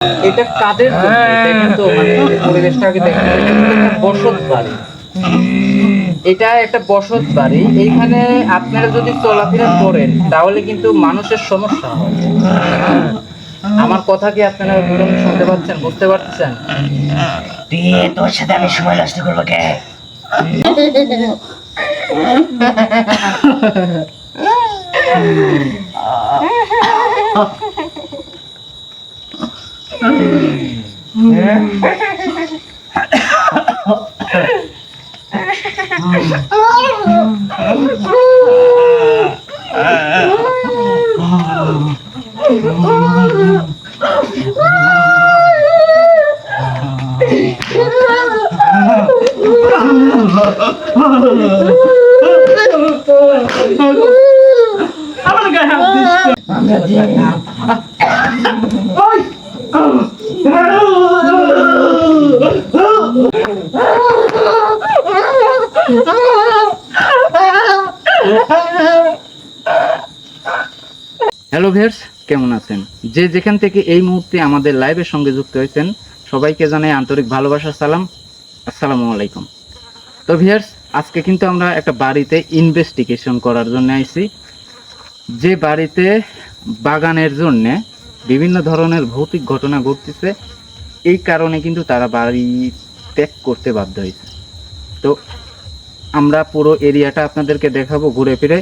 এটা কাদের জন্য? এটা কিন্তু মানে পরিবেশটাকে দেখেন, এটা কিন্তু একটা বসত বাড়ি। এটা একটা বসত বাড়ি। এইখানে আপনারা যদি চলাফেরা করেন তাহলে কিন্তু মানুষের সমস্যা হয়। আমার কথা কি আপনারা দুজন শুনতে পাচ্ছেন, বুঝতে পারছেন? তোর সাথে আমি সময় নষ্ট করবো কে? হ্যালো ভিউয়ার্স, কেমন আছেন? যে যেখান থেকে এই মুহূর্তে আমাদের লাইভের সঙ্গে যুক্ত হয়েছেন সবাইকে জানাই আন্তরিক ভালোবাসার সালাম। আসসালামু আলাইকুম। তো ভিউয়ার্স, আজকে কিন্তু আমরা একটা বাড়িতে ইনভেস্টিগেশন করার জন্য আইছি। যে বাড়িতে বাগানের জন্য বিভিন্ন ধরনের ভৌতিক ঘটনা ঘটতেছে, এই কারণে কিন্তু তারা বাড়ি ত্যাগ করতে বাধ্য হয়েছে। তো আমরা পুরো এরিয়াটা আপনাদেরকে দেখাবো ঘুরে ফিরে।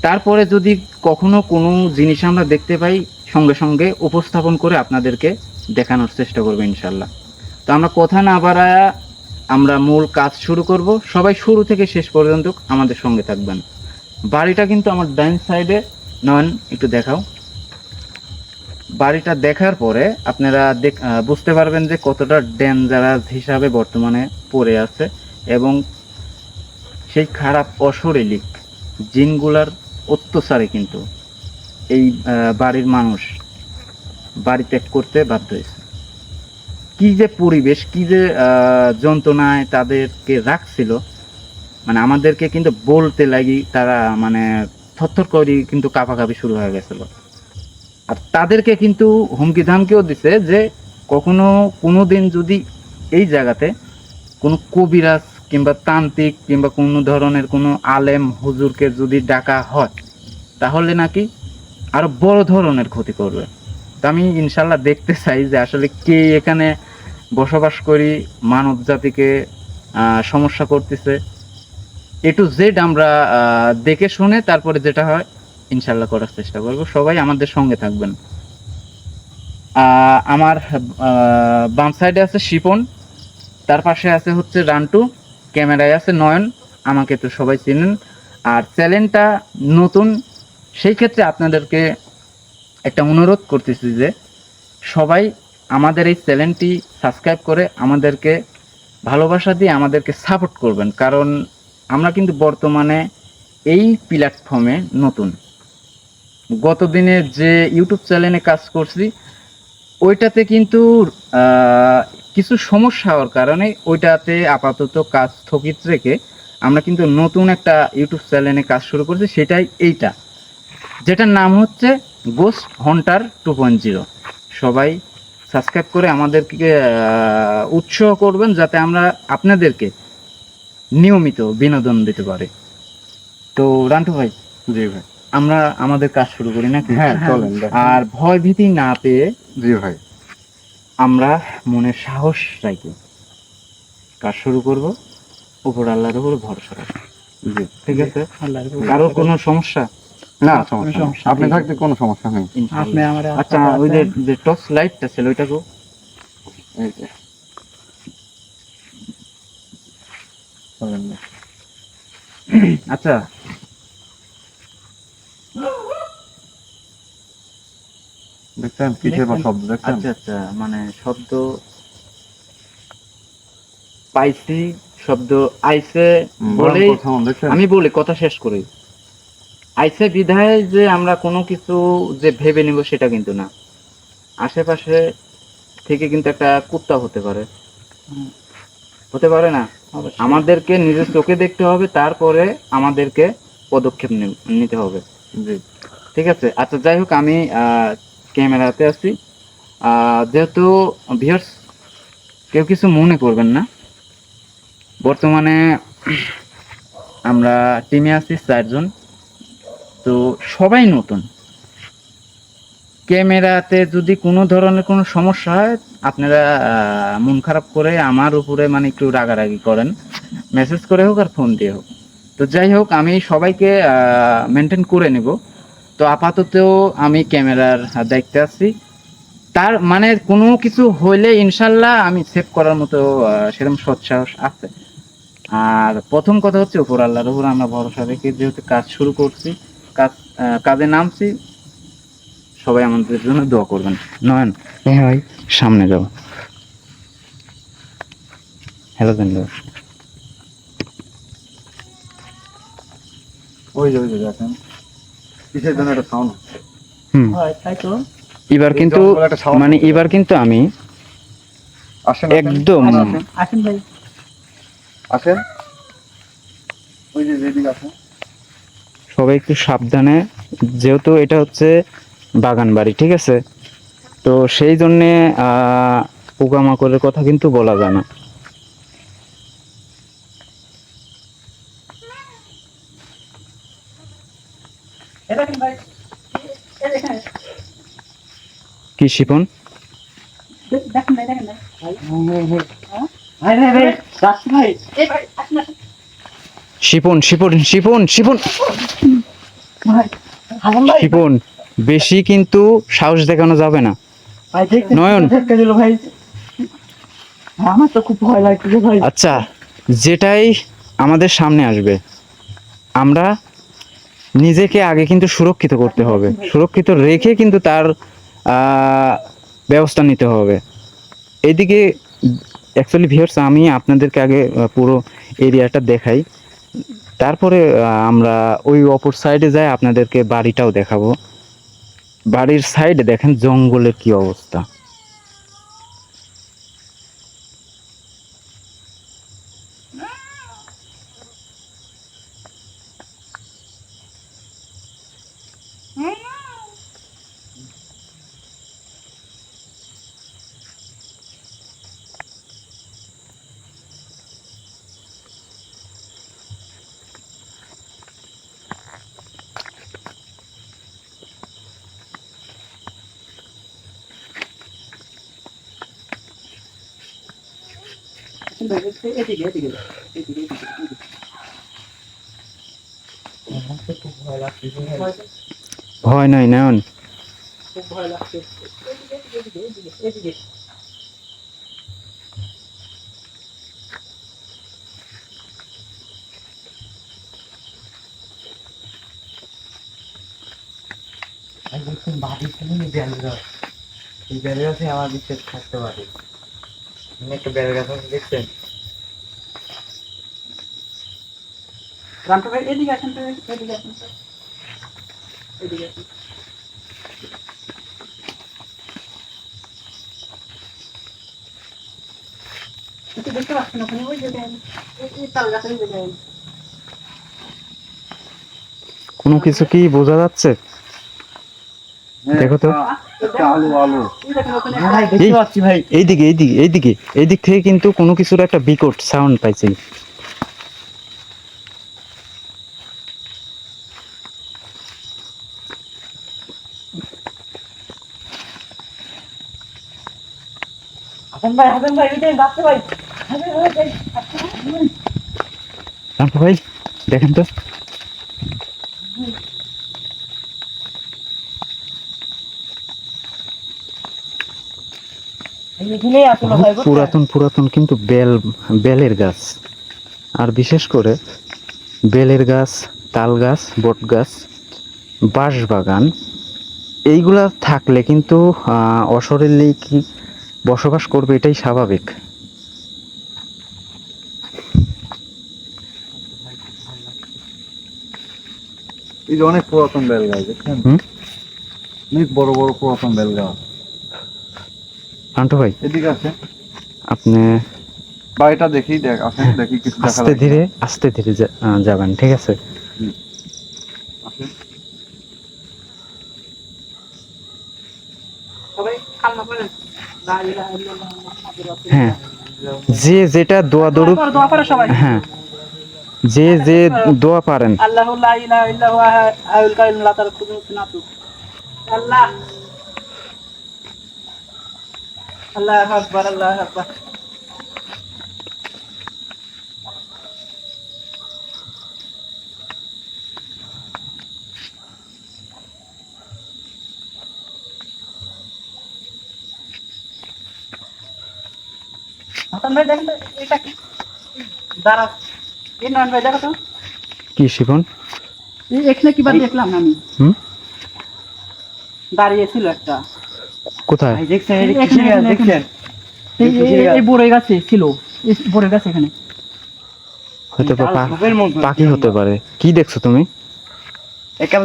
তারপরে যদি কখনো কোনো জিনিস আমরা দেখতে পাই সঙ্গে সঙ্গে উপস্থাপন করে আপনাদেরকে দেখানোর চেষ্টা করবো ইনশাল্লাহ। তো আমরা কথা না বাড়ায়া আমরা মূল কাজ শুরু করব। সবাই শুরু থেকে শেষ পর্যন্ত আমাদের সঙ্গে থাকবেন। বাড়িটা কিন্তু আমার ডান সাইডে নন, একটু দেখাও। বাড়িটা দেখার পরে আপনারা বুঝতে পারবেন যে কতটা ডেঞ্জারাস হিসাবে বর্তমানে পড়ে আছে এবং সেই খারাপ অশরীরিক জিনগুলার অত্যাচারে কিন্তু এই বাড়ির মানুষ বাড়ি ত্যাগ করতে বাধ্য হয়েছে। কি যে পরিবেশ, কি যে যন্ত্রণায় তাদেরকে রাখছিল, মানে আমাদেরকে কিন্তু বলতে লাগি তারা মানে থরথর করে কিন্তু কাঁপাকাঁপি শুরু হয়ে গেছিল। আর তাদেরকে কিন্তু হুমকি ধামকিও দিছে যে কখনো কোনো দিন যদি এই জায়গাতে কোনো কবিরাজ কিংবা তান্ত্রিক কিংবা কোনো ধরনের কোনো আলেম হুজুরকে যদি ডাকা হয় তাহলে নাকি আরো বড় ধরনের ক্ষতি করবে। তো আমি ইনশাল্লাহ দেখতে চাই যে আসলে কে এখানে বসবাস করি মানব জাতিকে সমস্যা করতেছে। এ টু জেড আমরা দেখে শুনে তারপরে যেটা হয় ইনশাল্লাহ করার চেষ্টা করব। সবাই আমাদের সঙ্গে থাকবেন। আমার বাম সাইডে আছে শিপন, তার পাশে আছে হচ্ছে রান্টু, ক্যামেরায় আছে নয়ন, আমাকে তো সবাই চেনেন। আর চ্যানেলটা নতুন, সেই ক্ষেত্রে আপনাদেরকে একটা অনুরোধ করতেছি যে সবাই আমাদের এই চ্যানেলটি সাবস্ক্রাইব করে আমাদেরকে ভালোবাসা দিয়ে আমাদেরকে সাপোর্ট করবেন। কারণ আমরা কিন্তু বর্তমানে এই প্ল্যাটফর্মে নতুন। গত দিনে যে ইউটিউব চ্যানেলে কাজ করছি ওইটাতে কিন্তু কিছু সমস্যা হওয়ার কারণে ওইটাতে আপাতত কাজ স্থগিত রেখে আমরা কিন্তু নতুন একটা ইউটিউব চ্যানেলে কাজ শুরু করছি, সেটাই এইটা, যেটার নাম হচ্ছে গোস্ট হান্টার 2.0। সবাই সাবস্ক্রাইব করে আমাদেরকে উৎসাহ করবেন যাতে আমরা আপনাদেরকে নিয়মিত বিনোদন দিতে পারি। তো রান্টু ভাই, জি ভাই, আমরা আমাদের কাজ শুরু করি নাকি? হ্যাঁ চলেন। আর ভয় ভীতি না পেয়ে জি ভাই, আমরা মনে সাহস রাখি কাজ শুরু করব, উপর আল্লাহর উপর ভরসা রাখি। জি ঠিক আছে? কারোর কোনো সমস্যা? না, সমস্যা নেই। আপনি থাকতে কোনো সমস্যা নেই। আচ্ছা, ওই যে টর্চ লাইটটা ছিল ওইটাকে এই যে আচ্ছা দেখছেন কিসের বা শব্দ দেখছেন? আচ্ছা আচ্ছা, মানে শব্দ পাইছি, শব্দ আইছে বলেই দেখছেন? আমি বলি, কথা শেষ করি। আইছে বিধায় যে আমরা কোনো কিছু যে ভেবে নিব সেটা কিন্তু না। আশেপাশে থেকে কিন্তু একটা কুত্তা হতে পারে, হতে পারে না? আমাদেরকে নিজের চোখে দেখতে হবে, তারপরে আমাদেরকে পদক্ষেপ নিতে হবে। জি ঠিক আছে? আচ্ছা, যাই হোক, আমি ক্যামেরাতে আছি। যেহেতু ভিউয়ার্স কেউ কিছু মনে করবেন না, বর্তমানে আমরা টিমে আছি 4 জন, তো সবাই নতুন। ক্যামেরাতে যদি কোনো ধরনের কোনো সমস্যা হয়, আপনারা মন খারাপ করে আমার উপরে মানে একটু রাগারাগি করেন, মেসেজ করে হোক আর ফোন দিয়ে হোক। তো যাই হোক, আমি সবাইকে মেনটেন করে নেব। তো আপাতত আমি ক্যামেরার দায়িত্বে আছি, তার মানে কোনো কিছু হইলে ইনশাল্লাহ আমি সেভ করার মতো সেরকম সৎসাহস আছে। আর প্রথম কথা হচ্ছে উপর আল্লাহর উপর আমরা ভরসা রেখে যেহেতু কাজ শুরু করছি, কাজে নামছি, সবাই আমাদের জন্য দোয়া করবেন। নয়ন, হ্যাঁ ভাই, সামনে যাও। হ্যালো বন্ধু। ওই যে দেখেন কিসের জন্য একটা সাউন্ড। হুম, তাই তো। এবার কিন্তু জঙ্গলে একটা sound মানে হচ্ছে। এবার কিন্তু আমি আসেন একদম আসেন ভাই। আসেন, ওই যে যেদিকে আসেন। সবাই একটু সাবধানে, যেহেতু এটা হচ্ছে বাগান বাড়ি, ঠিক আছে? তো সেই জন্যে পোকামাকড়ের কথা কিন্তু বলা যায় না। দেখেন ভাই, দেখেন কি শিপন? দেখেন ভাই, দেখেন ভাই। ভাই ভাই ভাই, যাচ্ছি ভাই। এই ভাই, আসেন আসেন। শিপন শিপন শিপন শিপন ভাই, হাসান ভাই। শিপন, বেশি কিন্তু সাহস দেখানো যাবে না। ভাই দেখতে নয়ন। ধাক্কা দিল ভাই। আমার তো খুব ভয় লাগছে ভাই। আচ্ছা, যেটাই আমাদের সামনে আসবে, আমরা নিজেকে আগে কিন্তু সুরক্ষিত করতে হবে, সুরক্ষিত রেখে কিন্তু তার ব্যবস্থা নিতে হবে। এইদিকে অ্যাকচুয়ালি ভিউয়ার্স, আমি আপনাদেরকে আগে পুরো এরিয়াটা দেখাই, তারপরে আমরা ওই অপর সাইডে যাই, আপনাদেরকে বাড়িটাও দেখাবো। বাড়ির সাইডে দেখেন জঙ্গলের কি অবস্থা। এদিকে এদিকে এদিকে এদিকে। আমার তো খুব ভয় লাগছে ভাই। ভয় নয় নয়ন, খুব ভয় লাগছে। এদিকে এদিকে এদিকে এদিকে। ভাই দেখুন বাড়ির সামনে ব্যালগাছ, এই ব্যালগাছে আমার বিশ্বাস থাকতে পারে। একটা ব্যালগাছ আছে দেখছেন? রামটা ভাই এদিকে আসেন তো, এদিকে আসেন তো, এদিকে আসেন। একটু দেখতে পাচ্ছেন ওখানে ওই যে এই তাল গাছের ওই জায়গায়। কোনো কিছু কি বোঝা যাচ্ছে? দেখো তো। একটা আলো আলো। এই দেখেন ওখানে ভাই দেখতে পাচ্ছি ভাই। এইদিকে এইদিকে এইদিকে এইদিক থেকে কিন্তু কোনো কিছুর একটা বিকট সাউন্ড পাইছি। হাসান ভাই ওইটাই যাচ্ছে ভাই। হাসান ভাই, রামপু ভাই দেখেন তো, এখানেই আসলো ভাই। পুরাতন পুরাতন কিন্তু বেলের গাছ, আর বিশেষ করে বেলের গাছ, তাল গাছ, বট গাছ, বাঁশ বাগান, এইগুলা থাকলে কিন্তু অশরীরী কি বসবাস করবে, এটাই স্বাভাবিক। এই যে অনেক পুরাতন বেলগাছ দেখছেন, হুম, অনেক বড় বড় পুরাতন বেলগাছ। আন্টু ভাই এদিকে আছে, আপনি বাড়িটা দেখি, দেখ আসেন দেখি কিছু দেখা আস্তে যায় ধীরে আস্তে ধীরে যাবেন, ঠিক আছে? আসেন। সবাই কান্না করেন। হ্যাঁ, যে যেটা দোয়া দরুদ, দোয়া করে সবাই। হ্যাঁ, যে যে দোয়া পারেন। আল্লাহু লা ইলাহা ইল্লা হুয়া হায়ুল কাইয়ুম লা তাখুযুহু সিনাতু। আল্লাহ আল্লাহু আকবার, আল্লাহু আকবার। হাসান ভাই দেখেন তো এটা কি? দাঁড়া, ইমরান ভাই দেখো তো, কি শিবন? এখানে কিবার দেখলাম আমি, হুম, দাঁড়িয়ে ছিল একটা। কোথায়? ভাই দেখছেন এটা কিসের গাছ দেখছেন? এই বড়ই গাছে ছিল, এই বড়ই গাছ এখানে। হতে পারে ঝোপের মধ্যে পাখি হতে পারে। কি দেখছো তুমি? একটা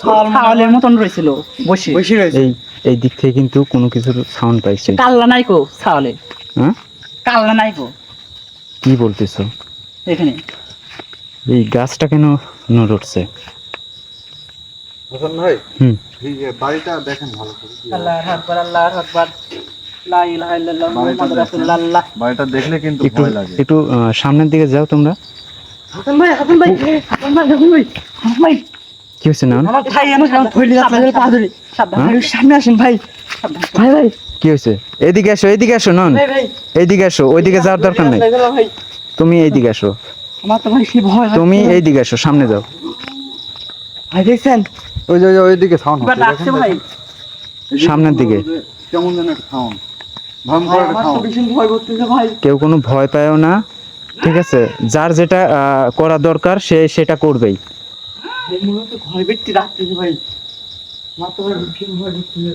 ছাওয়ালের মতন রয়েছিল বসে। বসে রয়েছে। এই এই দিক থেকে কিন্তু কোনো কিছুর সাউন্ড পাইছি। কাল্লা নাই কো ছাওয়ালে, হ্যাঁ, কাল্লা নাই কো কি বলতেছো? এখানে। এই গাছটা কেন নড়ে উঠছে? হাসান ভাই, হুম, এই যে বাড়িটা দেখেন ভালো করে। আল্লাহু আকবার, আল্লাহু আকবার, লা ইলাহা ইল্লাল্লাহ মুহাম্মাদুর রাসূলুল্লাহ। বাড়িটা দেখলে কিন্তু একটু ভয় লাগে। একটু সামনের দিকে যাও তোমরা। হাসান ভাই, হাসান ভাই, হাসান ভাই, হাসান ভাই, হাসান ভাই, কি হয়েছে না? আমার ভাই আমার ধইলে যাচ্ছে পা ধরে। সাবধান ভাই, সামনে আসেন ভাই, সাবধান ভাই, ভাই কি হয়েছে? এদিকে আসো, এদিকে আসো নন, ভাই, ভাই এইদিকে আসো, ওইদিকে যাওয়ার দরকার নেই। ভাই, তুমি এইদিকে আসো, আমার তো ভাই কি ভয় লাগছে। তুমি এইদিকে আসো, সামনে যাও। ভাই দেখছেন ওই যে ওইদিকে সাউন্ড এবার ডাকছে ভাই। সামনের দিকে। কেমন যেন একটা সাউন্ড, ভয়ঙ্কর একটা আমার তো সাউন্ড। ভীষণ ভয় করতেছে ভাই। কেউ কোনো ভয় পায়ও না, ঠিক আছে? যার যেটা করা দরকার সে সেটা করবেই। এই মুহূর্তে ঘরে বেরতে ডাকতেছে ভাই, আমার তো ভাই ভীষণ ভয় করতেছে।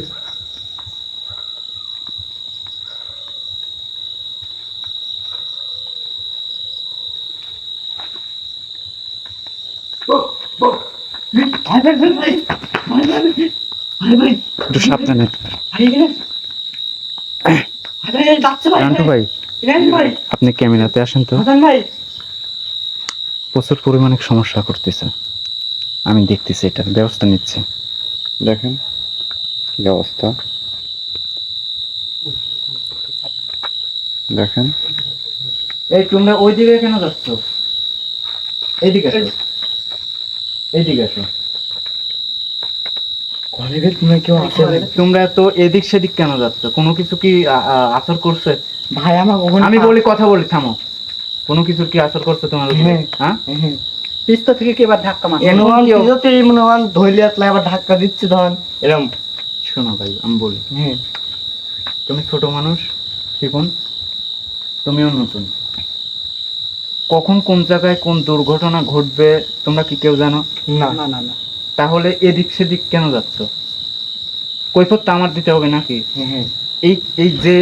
ভাই ভাই ভাই ভাই ভাই ভাই ভাই ভাই একটু সাবধানে। ভাই এখানে ভাই ভাই ডাকছে ভাই, রান্টু ভাই, এখানে ভাই, আপনি ক্যামেরাতে আসেন তো। হাসান ভাই, প্রচুর পরিমাণে সমস্যা করতেছে, আমি দেখতেছি, এটা ব্যবস্থা নিচ্ছে। দেখেন কি অবস্থা, দেখেন। এই তোমরা ওইদিকে কেন যাচ্ছ? এইদিকে আসো, এইদিকে আসো। ঘরে ভেতরে কেউ আছে ভাই? তোমরা তো এদিক সেদিক কেন যাচ্ছ? কোনো কিছু কি আসর করছে? ভাই আমার ওখানে আমি বলি, কথা বলি, থামো। কোনো কিছুর কি আসর করছে তোমার উপরে? হ্যাঁ। হ্যাঁ, পিস্তা থেকে কে এবার ধাক্কা মারছে? এমন কিছুতে মনে হয় ধইলে আসলে আবার ধাক্কা দিচ্ছে ধরেন এরকম। শোনো ভাই, আমি বলি, হ্যাঁ তুমি ছোট মানুষ, শিবন, তুমিও নতুন। কখন কোন জায়গায় কোন দুর্ঘটনা ঘটবে তোমরা কি কেউ জানো? না না না না, তাহলে এদিক সেদিক কেন যাচ্ছ? কৈফিয়তটা আমার দিতে হবে নাকি? হ্যাঁ এই এই যে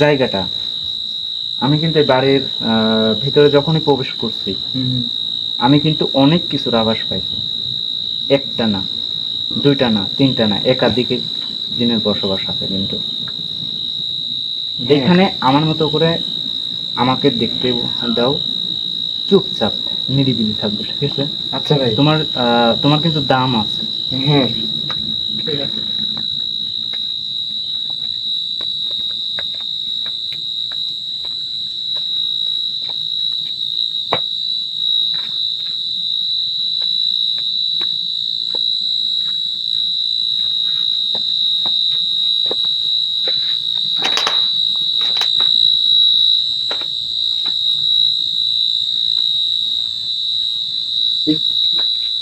জায়গাটা, আমি কিন্তু এই বাড়ির ভিতরে যখনই প্রবেশ করছি, আমি কিন্তু অনেক কিছুর আভাস পাইছি। একটা না, দুইটা না, তিনটা না, একাধিক জিনের বসবাস আছে। কিন্তু এখানে আমার মতো করে আমাকে দেখতে দাও, চুপচাপ নিরিবিলি থাকবে, ঠিক আছে? আচ্ছা ভাই। তোমার তোমার কিন্তু দাম আছে। হ্যাঁ ঠিক আছে।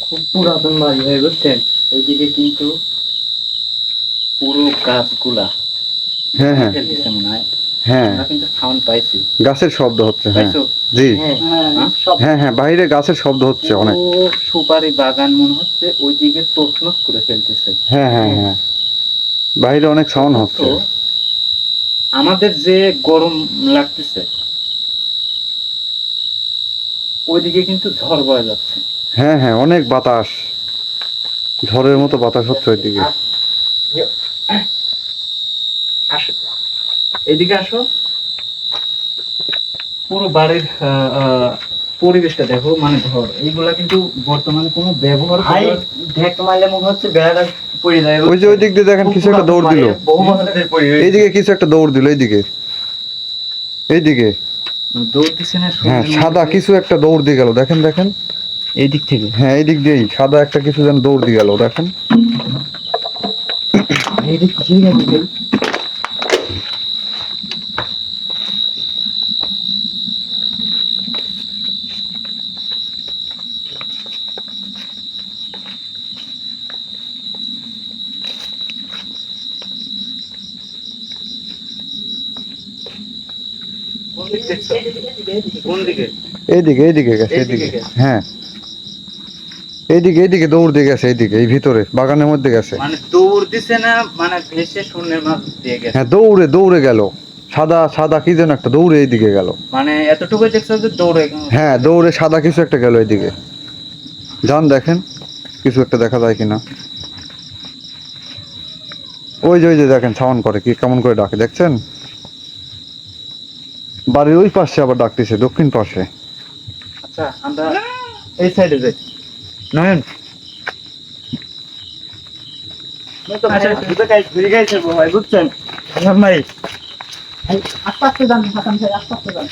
খুব পুরাতন বাড়ি ভাই বুঝছেন। এইদিকে কিন্তু পুরো গাছগুলা হ্যাঁ হ্যাঁ ফেলতেছে মনে হয়। হ্যাঁ, আমরা কিন্তু সাউন্ড পাইছি, গাছের শব্দ হচ্ছে। হ্যাঁ পাইছো? জি, হ্যাঁ হ্যাঁ সব হ্যাঁ হ্যাঁ, বাইরে গাছের শব্দ হচ্ছে অনেক। ও সুপারি বাগান মনে হচ্ছে, ওইদিকে তছনছ করে ফেলতেছে। হ্যাঁ হ্যাঁ হ্যাঁ, বাইরে অনেক সাউন্ড হচ্ছে। তো আমাদের যে গরম লাগতেছে, ওইদিকে কিন্তু ঝড় বয়ে যাচ্ছে। হ্যাঁ হ্যাঁ, অনেক বাতাস, ঝড়ের মতো বাতাস হচ্ছে ওইদিকে। আসো, এদিকে আসো। পুরো বাড়ির পরিবেশটা দেখো, মানে ঘর এইগুলা কিন্তু বর্তমানে কোনো ব্যবহার ভাই ঢেক মারলে মনে হচ্ছে বেড়াটা পড়ে যায় ওই যে ওই দিক দিয়ে দেখেন কিছু একটা দৌড় দিল, বহু বছর ধরে পড়ে রয়েছে। এইদিকে কিছু একটা দৌড় দিল, এইদিকে এইদিকে দৌড় দিচ্ছে না হ্যাঁ সাদা কিছু একটা দৌড় দিয়ে গেল, দেখেন দেখেন এই দিক থেকে। হ্যাঁ এই দিক দিয়েই সাদা একটা কিছু যেন দৌড় দিয়ে গেল, দেখেন এইটা কিসের গাছ ভাই? কোন দিক দেখছো? কোন দিকে? এইদিকে এইদিকে গেছে, এইদিকে এইদিকে গেছে। হ্যাঁ এইদিকে এইদিকে দৌড় দিয়ে গেছে, এইদিকে এই ভিতরে বাগানের মধ্যে গেছে। মানে দৌড় দিছে না, মানে ভেসে শূন্যের মাঝ দিয়ে গেছে। হ্যাঁ দৌড়ে দৌড়ে গেল, সাদা সাদা কি যেন একটা দৌড়ে এইদিকে গেল। মানে এতটুকু দেখছো যে দৌড়ে হ্যাঁ দৌড়ে সাদা কিছু একটা গেল এইদিকে, যান দেখেন কিছু একটা দেখা যায় কিনা। ওই যে দেখেন সাউন্ড করে কি, কেমন করে ডাকে দেখছেন, বাড়ির ওই পাশে আবার ডাকতেছে, দক্ষিণ পাশে। আচ্ছা আমরা এই সাইডে যাই। নয়ন আচ্ছা, ঘুরে গেছে ভাই, বুঝছেন ভাই? আস্তে আস্তে যান হাসান ভাই, আস্তে আস্তে যান।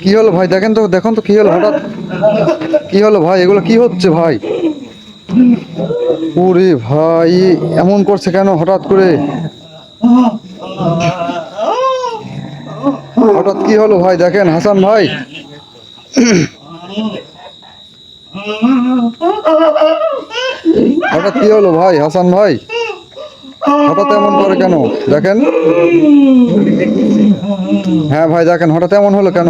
কি হলো ভাই, দেখেন তো দেখুন তো কি হলো হঠাৎ, কি হলো ভাই, এগুলো কি হচ্ছে ভাই? ওরে ভাই এমন করছে কেন হঠাৎ করে, হঠাৎ কি হলো ভাই? দেখেন হাসান ভাই, হঠাৎ কি হলো ভাই হাসান ভাই, হঠাৎ এমন করে কেন দেখেন? হ্যাঁ ভাই দেখেন হঠাৎ এমন হলো কেন?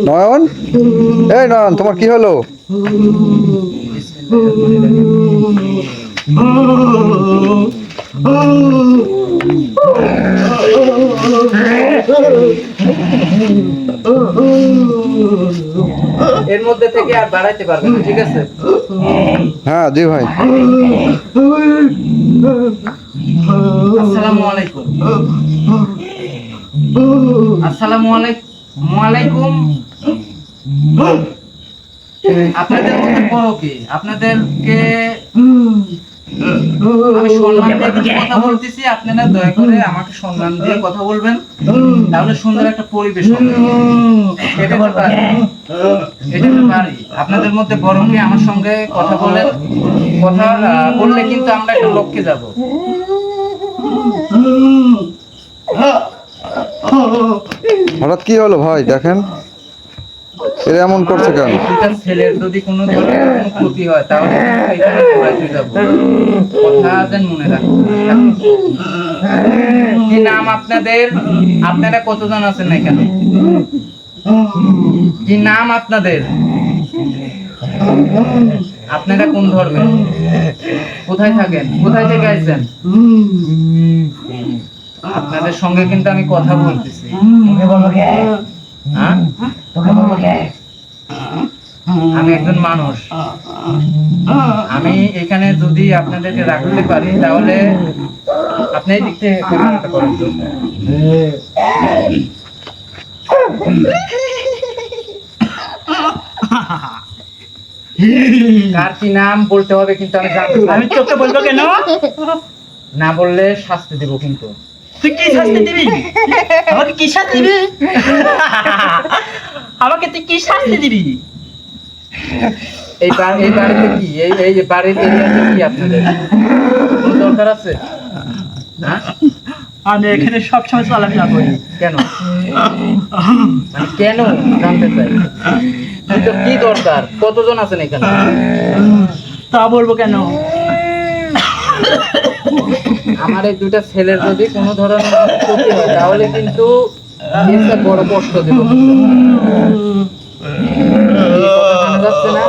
নয়ন, এই নয়ন তোমার কি হলো? এর মধ্যে থেকে আর বাড়াইতে পারবে না, ঠিক আছে? হ্যাঁ জি ভাই। আসসালামু আলাইকুম। আসসালামু আলাইকুম। আপনাদের মধ্যে বড় কে? আপনাদেরকে আমি সম্মান দিয়ে কিছু কথা বলতেছি, আপনারা দয়া করে আমাকে সম্মান দিয়ে কথা বলবেন, তাহলে সুন্দর একটা পরিবেশ হবে। এটা তো পারি, এটা তো পারি। আপনাদের মধ্যে বড় কে আমার সঙ্গে কথা বলেন, কথা বললে কিন্তু আমরা একটা লক্ষ্যে যাব। হঠাৎ কি হলো ভাই দেখেন, এরা এমন করছে কেন? দুটা ছেলের যদি কোনো ধরনের কোনো ক্ষতি হয় তাহলে কিন্তু এখানে পড়াইতে যাব। কথা যেন মনে রাখবেন। কি নাম আপনাদের? আপনারা কতজন আছেন এখানে? কি নাম আপনাদের? আপনারা কোন ধর্মের? কোথায় থাকেন? কোথায় থেকে আসছেন? আপনাদের সঙ্গে কিন্তু আমি কথা বলতেছি। হ্যাঁ? আমি একজন মানুষ, আমি এখানে যদি আপনাদেরকে রাখতে পারি তাহলে আপনি এই দিক থেকে ক্যামেরাটা করেন তো। কার কি নাম বলতে হবে কিন্তু আমি জানতে চাই। আমি তোকে বলবো কেন? না বললে শাস্তি দেব কিন্তু। তুই কি শাস্তি দিবি? আমাকে কি শাস্তি দিবি? আমাকে তুই কি শাস্তি দিবি? এই বাড়িতে কি এই যে বাড়ির এরিয়াতে কি আপনাদের কোনো দরকার আছে? হ্যাঁ? আমি এখানে সবসময় চলাফেরা করি। কেন? মানে কেন জানতে চাই। কিন্তু কি দরকার? কতজন আছেন এখানে? তা বলবো কেন? আমার এই দুইটা ছেলের যদি কোনো ধরনের ক্ষতি হয় তাহলে কিন্তু একটা বড় কষ্ট দেব। জানা যাচ্ছে না?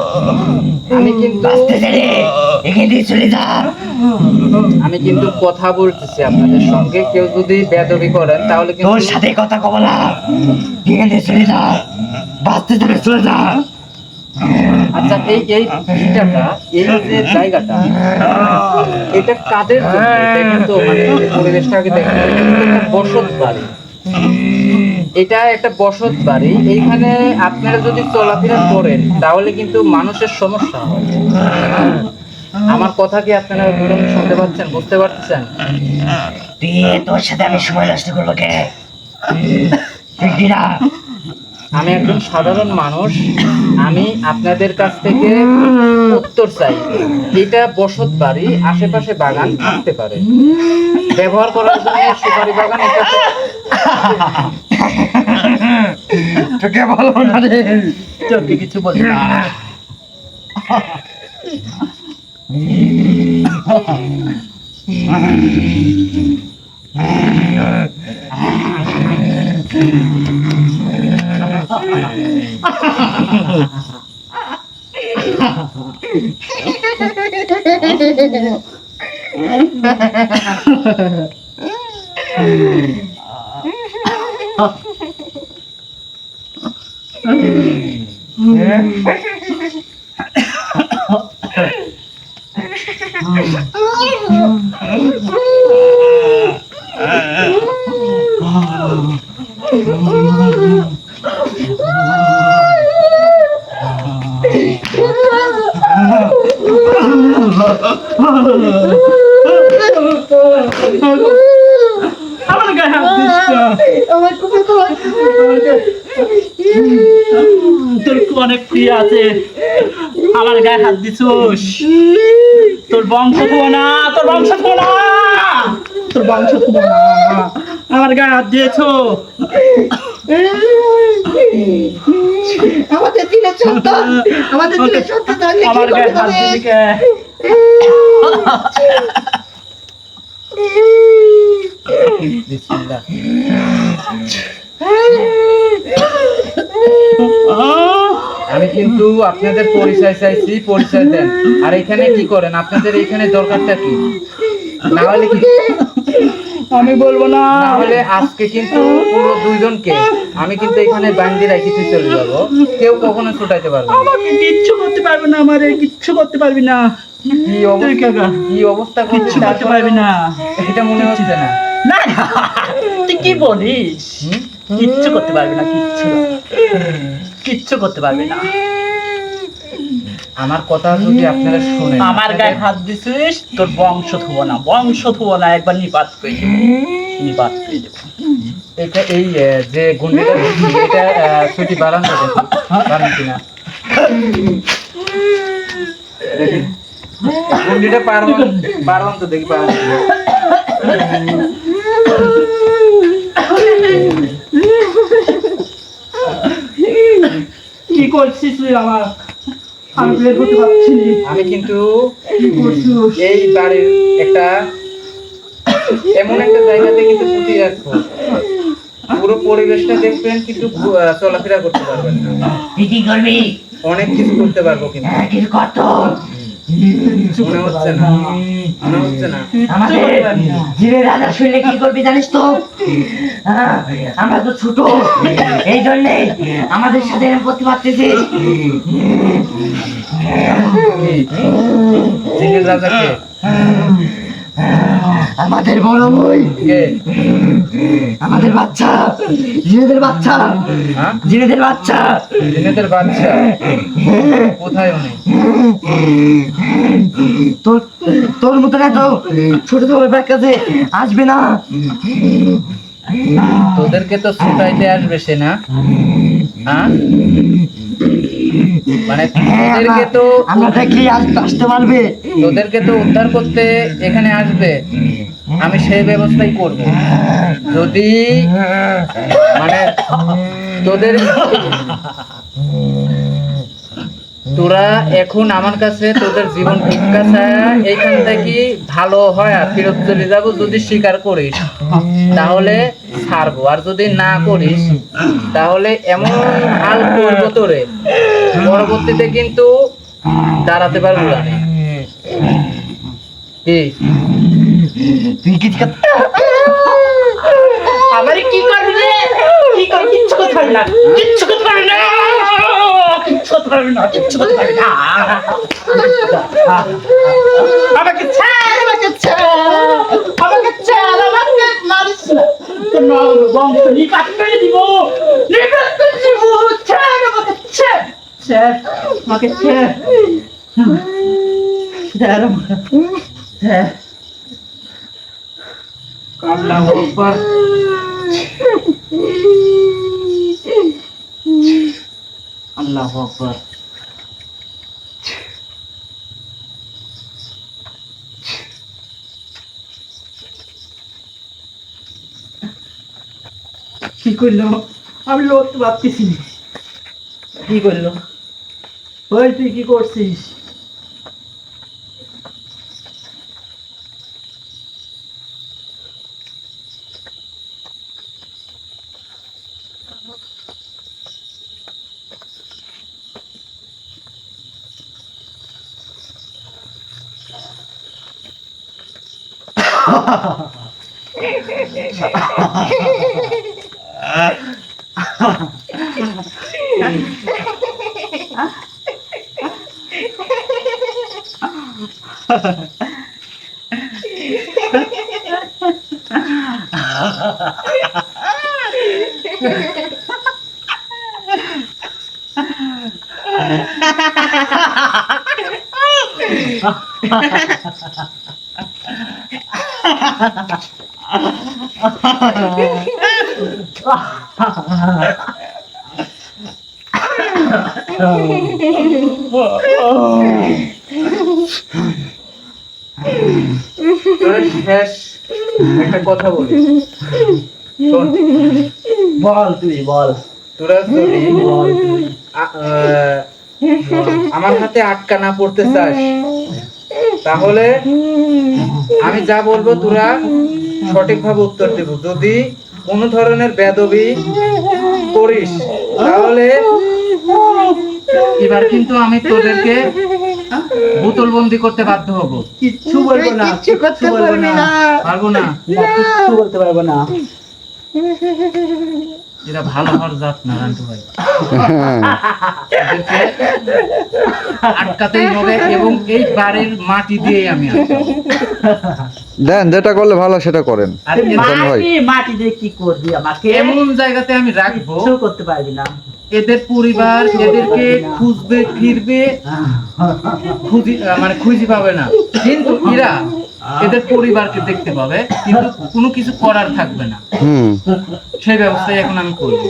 আমি কিন্তু কথা বলতেছি আপনাদের সঙ্গে, কেউ যদি বেয়াদবি করেন তাহলে কিন্তু তোর সাথে কথা কব না, এখানে চলে যা, বাঁচতে চলে যা। আচ্ছা, এই ভিটাটা, এই যে জায়গাটা, এটা কাদের জন্য? এটা কিন্তু মানে পরিবেশটাকে দেখেন, এটা কিন্তু একটা বসত বাড়ি। এটা একটা বসত বাড়ি। এইখানে আপনারা যদি চলাফেরা করেন তাহলে কিন্তু মানুষের সমস্যা হয়। আমার কথা কি আপনারা দুজন শুনতে পাচ্ছেন, বুঝতে পারছেন? তোর সাথে আমি সময় নষ্ট করবো কে? আমি একজন সাধারণ মানুষ, আমি আপনাদের কাছ থেকে উত্তর চাই। এটা বসত বাড়ি, আশেপাশে বাগান থাকতে পারে, ব্যবহার করার জন্য সুপারি বাগান। এটা তোকে বলবো না রে, তোকে কিছু বলবো না। আমার গায়ে হাত দিস না। তোর অনেক প্রিয় আছে, আমার গায়ে হাত দিছোস। তোর বংশ থবো না, তোর বংশ থবো না, তোর বংশ থবো না। আমার গায়ে হাত দিয়েছো। আমাদের দিনের সন্তান, আমাদের দিনের সন্তান আমার গায়ে হাত দিলি কে? বিসমিল্লাহ। আমি কিন্তু আপনাদের পরিচয় চাইছি, পরিচয় দেন। আর এখানে কি করেন? আপনাদের এখানে দরকারটা কি? না হলে কি, আমি বলবো না। না হলে আজকে কিন্তু পুরো দুইজনকে আমি কিন্তু এখানে বান্দি রাখিতে চলে যাবো। কেউ কখনো ছুটাইতে পারবে না। আমাকে কিচ্ছু করতে পারবে না, আমারে কিচ্ছু করতে পারবি না। কি অবস্থা, কি অবস্থা কিচ্ছু করছে করতে পারবি না। এটা মনে হচ্ছে না। না না, তুই কি বলিস? কিচ্ছু করতে পারবি না, কিচ্ছু কিচ্ছু করতে পারবি না। আমার কথা যদি আপনারা শুনেন, আমার গায়ে হাত দিছিস, তোর বংশ থবো না, বংশ থবো না, একবার নিপাত করে দেবো, নিপাত করে দেবো। এটা এই যে গুন্ডিটা দেখি, এটা ছুটি বাড়ান তো, দেখি বাড়ান কিনা। দেখি গুন্ডিটা পারবান তো, দেখি পারবান কিনা। কি করছিস তুই আমার? আমি বের করতে পারছি না। আমি কিন্তু কি করছিস? এই বাড়ির একটা এমন একটা জায়গাতে কিন্তু পুঁতি রাখবো, পুরো পরিবেশটা দেখবেন, কিন্তু চলাফেরা করতে পারবেন না। তুই কি করবি? অনেক কিছু করতে পারবো, কিন্তু কিছু কত মনে হচ্ছে না, মনে হচ্ছে না। আমাদের জিরে রাজা শুনলে কি করবি জানিস তো? হ্যাঁ, আমরা তো ছোট, এই জন্যে আমাদের সাথে এরকম করতে পারতেছিস। জিনের রাজাকে আমাদের বড় বই, কে? আমাদের বাচ্চা, জিনেদের বাচ্চা, হ্যাঁ? জিনেদের বাচ্চা। জিনেদের বাচ্চা কোথায় উনি? তোর তোর মতো এত ছোট ছোট কাছে আসবে না। তোদেরকে তো ছুটাইতে আসবে সে, না? হ্যাঁ, মানে তোদেরকে তো, আমরা দেখি আসতে পারবে। তোদেরকে তো উদ্ধার করতে এখানে আসবে। আমি সেই ব্যবস্থাই করব। যদি মানে তোদের, তোরা এখন আমার কাছে তোদের জীবন ভিক্ষা ছায়া এইখান থেকে ভালো হয় আর ফেরত চলে যাবো। যদি স্বীকার করিস তাহলে ছাড়বো, আর যদি না করিস তাহলে এমন হাল করবো তোরে, পরবর্তীতে কিন্তু দাঁড়াতে পারবো না। কি তুই কি আমারে কি করবি রে? কি করবি? কিচ্ছু করতে পারবি না, কিচ্ছু করতে পারবি না, কিচ্ছু করতে পারবি না, কিচ্ছু করতে পারবি না। আমাকে ছাড়, আমাকে ছাড়, আমাকে ছাড়, আমাকে মারিস না। তোর বংশ নিপাত করে দিব, নিপাত করে দিব। ছাড় আমাকে, ছাড়, ছাড় আমাকে, ছাড়, ছাড় আমাকে, ছাড়। আল্লাহু আকবার। আল্লাহু আকবার। কি করলো? আমি লড়তে পারতেছি না। কি করলো? ওই তুই কি করছিস? তোর শেষ একটা কথা বলি, শোন। বল তুই বল। তোরা যদি আমার হাতে আটকা না পড়তে চাস, তাহলে আমি যা বলবো তোরা সঠিকভাবে উত্তর দিব। যদি কোনো ধরনের বেদবি করিস, তাহলে এবার কিন্তু আমি তোদেরকে বোতলবন্দি করতে বাধ্য হব। কিচ্ছু বলবো না, কিচ্ছু করতে পারবি না। পারবো না। না, কিচ্ছু বলতে পারবো না। এরা ভালো হওয়ার জাত না রান্টু ভাই। এদেরকে আটকাতেই হবে এবং এই বাড়ির মাটি দিয়ে আমি আটকাবো। দেন, যেটা করলে ভালো সেটা করেন। আর মাটি দিয়ে কি করবি? আমাকে এমন জায়গাতে আমি রাখবো কিচ্ছু করতে পারবি না। এদের পরিবার এদেরকে খুঁজবে ফিরবে, মানে খুঁজে পাবে না, কিন্তু এরা এদের পরিবারকে দেখতে পাবে, কিন্তু কোনো কিছু করার থাকবে না। সেই ব্যবস্থাই এখন আমি করবো।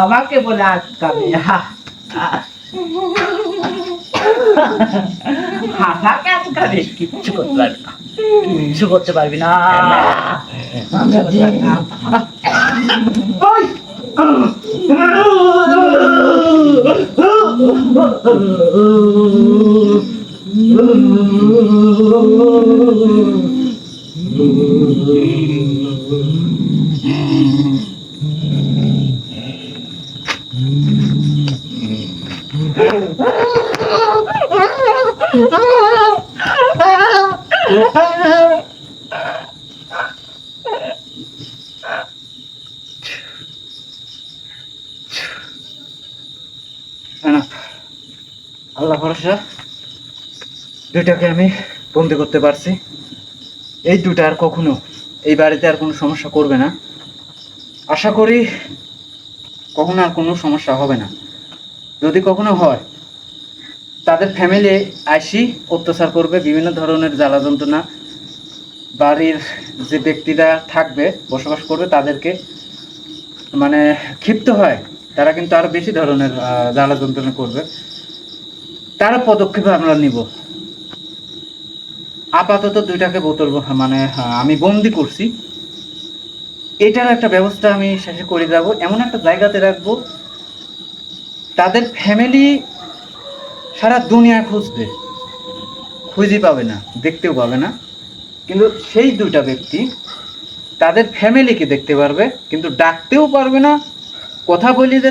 আমাকে বলে আটকাবে? আমাকে আটকাবে? কিচ্ছু করতে পারবি না, কিচ্ছু করতে পারবি না। ওই! আল্লাহ ভরসা, দুইটাকে আমি বন্দি করতে পারছি। এই দুটা আর কখনো এই বাড়িতে আর কোনো সমস্যা করবে না। আশা করি কখনো আর কোনো সমস্যা হবে না। যদি কখনো হয়, তাদের ফ্যামিলি আইসি অত্যাচার করবে, বিভিন্ন ধরনের জ্বালা যন্ত্রণা, বাড়ির যে ব্যক্তিরা থাকবে বসবাস করবে তাদেরকে মানে ক্ষিপ্ত হয়, তারা কিন্তু আরো বেশি ধরনের জ্বালা যন্ত্রণা করবে। তারা পদক্ষেপ আমরা নিব। আপাতত দুইটাকে বোতল মানে আমি বন্দি করছি, এটার একটা ব্যবস্থা আমি শেষে করে যাব। এমন একটা জায়গাতে রাখবো, তাদের ফ্যামিলি সারা দুনিয়া খুঁজবে, খুঁজে পাবে না, দেখতেও পাবে না, কিন্তু সেই দুইটা ব্যক্তি তাদের ফ্যামিলিকে দেখতে পারবে, কিন্তু ডাকতেও পারবে না, কথা বলি যে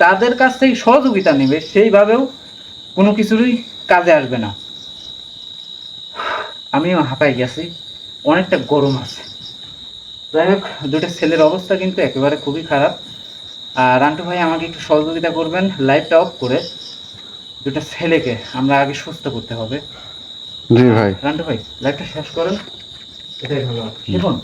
তাদের কাছ থেকে সহযোগিতা নেবে, সেইভাবেও কোনো কিছুরই কাজে আসবে না। আমিও হাঁপাই গেছি, অনেকটা গরম আছে। যাই হোক, দুটো ছেলের অবস্থা কিন্তু একেবারে খুবই খারাপ। আর রান্টু ভাই আমাকে একটু সহযোগিতা করবেন, লাইটটা অফ করে দুটো ছেলেকে আমরা আগে সুস্থ করতে হবে। জি ভাই। রান্টু ভাই লাইটটা শেষ করেন, এটাই ভালো হবে। দেখুন